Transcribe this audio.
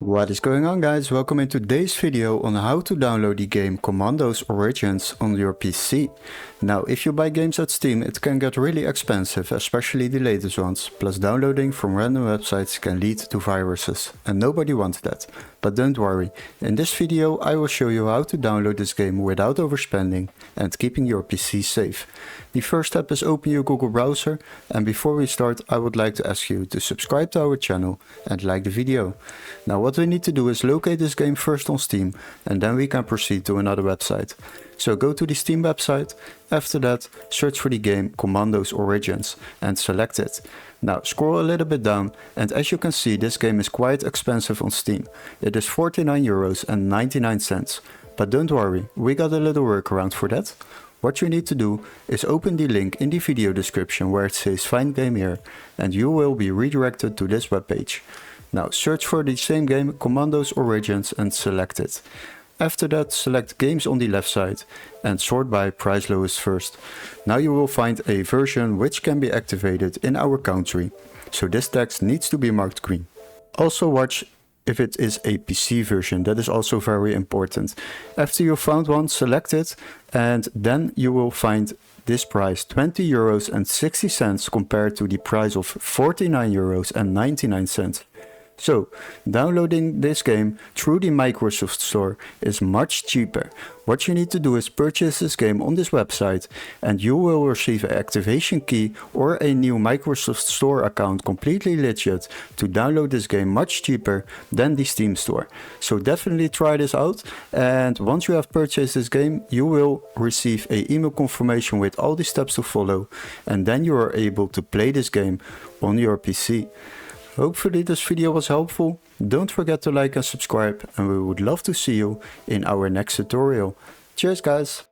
What is going on, guys? Welcome in today's video on how to download the game Commandos Origins on your PC. Now, if you buy games at Steam, it can get really expensive, especially the latest ones. Plus downloading from random websites can lead to viruses, and nobody wants that. But don't worry, in this video I will show you how to download this game without overspending and keeping your PC safe. The first step is open your Google browser, and before we start I would like to ask you to subscribe to our channel and like the video. Now what we need to do is locate this game first on Steam, and then we can proceed to another website. So go to the Steam website, after that search for the game Commandos Origins and select it. Now scroll a little bit down, and as you can see this game is quite expensive on Steam. It is €49.99, but don't worry, we got a little workaround for that. What you need to do is open the link in the video description where it says find game here, and you will be redirected to this webpage. Now search for the same game Commandos Origins and select it. After that select games on the left side and sort by price lowest first. Now you will find a version which can be activated in our country, so this text needs to be marked green. Also watch if it is a PC version, that is also very important. After you found one, select it, and then you will find this price €20.60 compared to the price of €49.99. So, downloading this game through the Microsoft Store is much cheaper. What you need to do is purchase this game on this website, and you will receive an activation key or a new Microsoft Store account completely legit to download this game much cheaper than the Steam Store. So definitely try this out, and once you have purchased this game you will receive an email confirmation with all the steps to follow, and then you are able to play this game on your PC. Hopefully this video was helpful. Don't forget to like and subscribe, and we would love to see you in our next tutorial. Cheers guys!